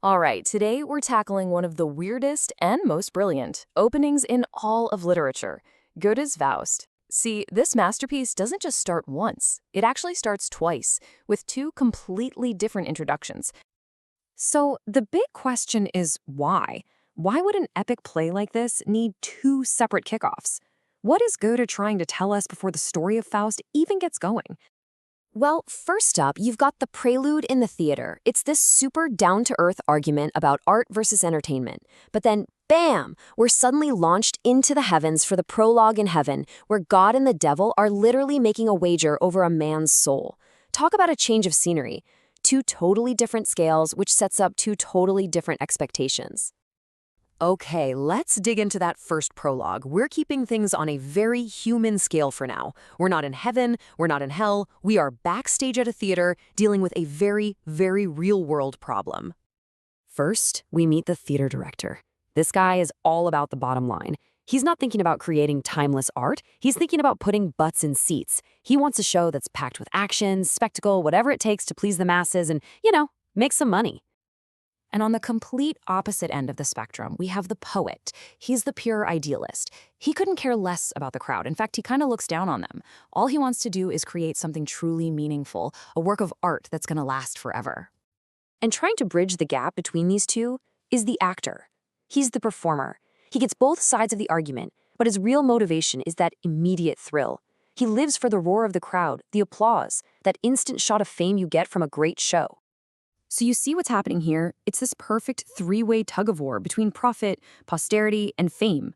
All right, today we're tackling one of the weirdest and most brilliant openings in all of literature, Goethe's Faust. See, this masterpiece doesn't just start once, it actually starts twice, with two completely different introductions. So the big question is why? Why would an epic play like this need two separate kickoffs? What is Goethe trying to tell us before the story of Faust even gets going? Well, first up, you've got the prelude in the theater. It's this super down-to-earth argument about art versus entertainment. But then, bam, we're suddenly launched into the heavens for the prologue in heaven, where God and the devil are literally making a wager over a man's soul. Talk about a change of scenery. Two totally different scales, which sets up two totally different expectations. Okay, let's dig into that first prologue. We're keeping things on a very human scale for now. We're not in heaven, we're not in hell, we are backstage at a theater dealing with a very, very real-world problem. First, we meet the theater director. This guy is all about the bottom line. He's not thinking about creating timeless art, he's thinking about putting butts in seats. He wants a show that's packed with action, spectacle, whatever it takes to please the masses and, make some money. And on the complete opposite end of the spectrum, we have the poet. He's the pure idealist. He couldn't care less about the crowd. In fact, he kind of looks down on them. All he wants to do is create something truly meaningful, a work of art that's going to last forever. And trying to bridge the gap between these two is the actor. He's the performer. He gets both sides of the argument, but his real motivation is that immediate thrill. He lives for the roar of the crowd, the applause, that instant shot of fame you get from a great show. So you see what's happening here? It's this perfect three-way tug-of-war between profit, posterity, and fame.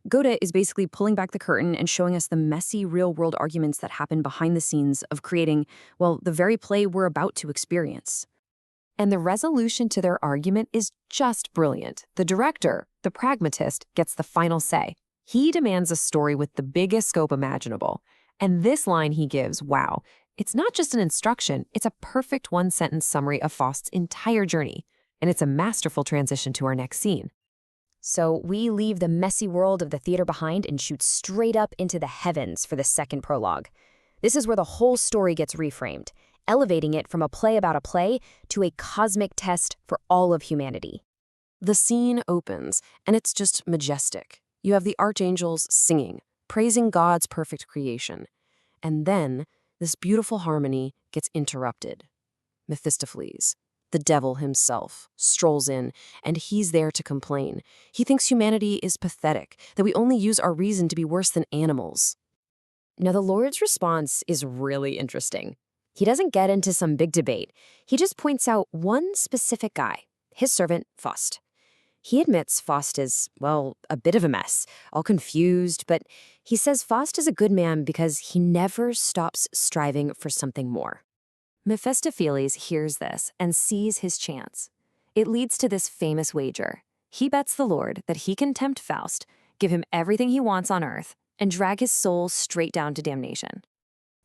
Goethe is basically pulling back the curtain and showing us the messy real-world arguments that happen behind the scenes of creating, well, the very play we're about to experience. And the resolution to their argument is just brilliant. The director, the pragmatist, gets the final say. He demands a story with the biggest scope imaginable. And this line he gives, wow, it's not just an instruction, it's a perfect one-sentence summary of Faust's entire journey. And it's a masterful transition to our next scene. So we leave the messy world of the theater behind and shoot straight up into the heavens for the second prologue. This is where the whole story gets reframed, elevating it from a play about a play to a cosmic test for all of humanity. The scene opens, and it's just majestic. You have the archangels singing, praising God's perfect creation. And then this beautiful harmony gets interrupted. Mephistopheles, the devil himself, strolls in, and he's there to complain. He thinks humanity is pathetic, that we only use our reason to be worse than animals. Now, the Lord's response is really interesting. He doesn't get into some big debate. He just points out one specific guy, his servant, Faust. He admits Faust is, well, a bit of a mess, all confused, but he says Faust is a good man because he never stops striving for something more. Mephistopheles hears this and sees his chance. It leads to this famous wager. He bets the Lord that he can tempt Faust, give him everything he wants on earth, and drag his soul straight down to damnation.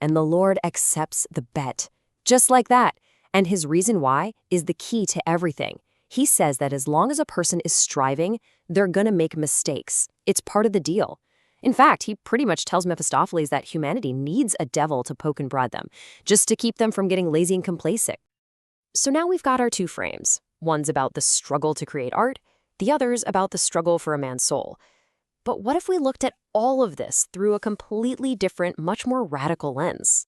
And the Lord accepts the bet, just like that. And his reason why is the key to everything. He says that as long as a person is striving, they're gonna make mistakes. It's part of the deal. In fact, he pretty much tells Mephistopheles that humanity needs a devil to poke and prod them, just to keep them from getting lazy and complacent. So now we've got our two frames. One's about the struggle to create art, the other's about the struggle for a man's soul. But what if we looked at all of this through a completely different, much more radical lens?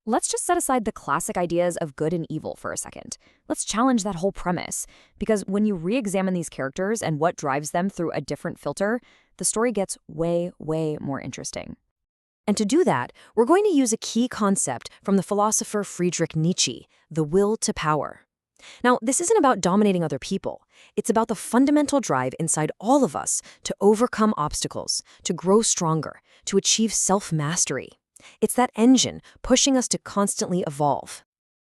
Let's just set aside the classic ideas of good and evil for a second. Let's challenge that whole premise, because when you re-examine these characters and what drives them through a different filter, the story gets way, way more interesting. And to do that, we're going to use a key concept from the philosopher Friedrich Nietzsche, the will to power. Now, this isn't about dominating other people. It's about the fundamental drive inside all of us to overcome obstacles, to grow stronger, to achieve self-mastery. It's that engine pushing us to constantly evolve.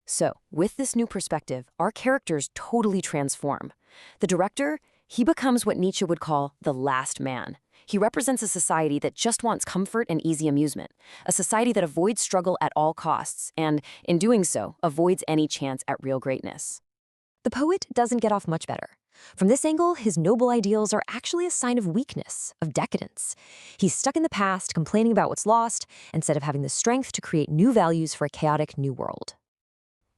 So, with this new perspective, our characters totally transform. The director, he becomes what Nietzsche would call the last man. He represents a society that just wants comfort and easy amusement, a society that avoids struggle at all costs, and, in doing so, avoids any chance at real greatness. The poet doesn't get off much better. From this angle, his noble ideals are actually a sign of weakness, of decadence. He's stuck in the past, complaining about what's lost, instead of having the strength to create new values for a chaotic new world.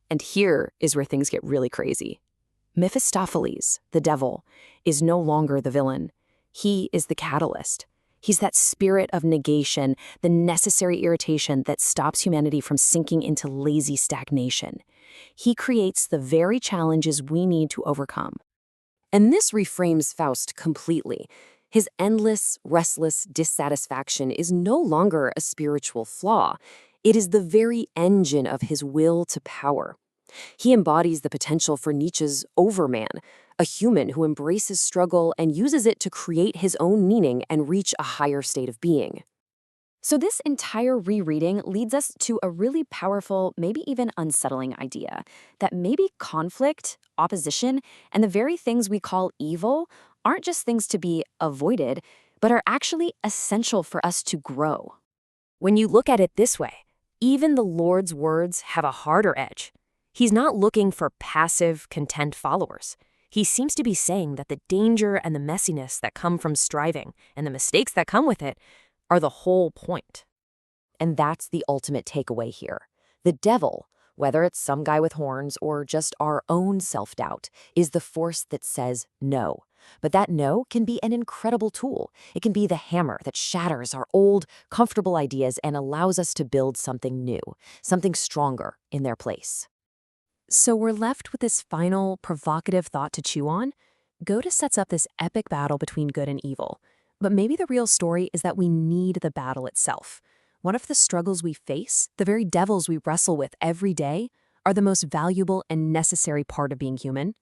And here is where things get really crazy. Mephistopheles, the devil, is no longer the villain. He is the catalyst. He's that spirit of negation, the necessary irritation that stops humanity from sinking into lazy stagnation. He creates the very challenges we need to overcome. And this reframes Faust completely. His endless, restless dissatisfaction is no longer a spiritual flaw. It is the very engine of his will to power. He embodies the potential for Nietzsche's overman, a human who embraces struggle and uses it to create his own meaning and reach a higher state of being. So this entire rereading leads us to a really powerful, maybe even unsettling idea, that maybe conflict, opposition, and the very things we call evil aren't just things to be avoided, but are actually essential for us to grow. When you look at it this way, even the Lord's words have a harder edge. He's not looking for passive, content followers. He seems to be saying that the danger and the messiness that come from striving and the mistakes that come with it are the whole point. And that's the ultimate takeaway here. The devil, whether it's some guy with horns or just our own self-doubt, is the force that says no. But that no can be an incredible tool. It can be the hammer that shatters our old, comfortable ideas and allows us to build something new, something stronger in their place. So we're left with this final, provocative thought to chew on. Goethe sets up this epic battle between good and evil. But maybe the real story is that we need the battle itself. What if the struggles we face, the very devils we wrestle with every day, are the most valuable and necessary part of being human?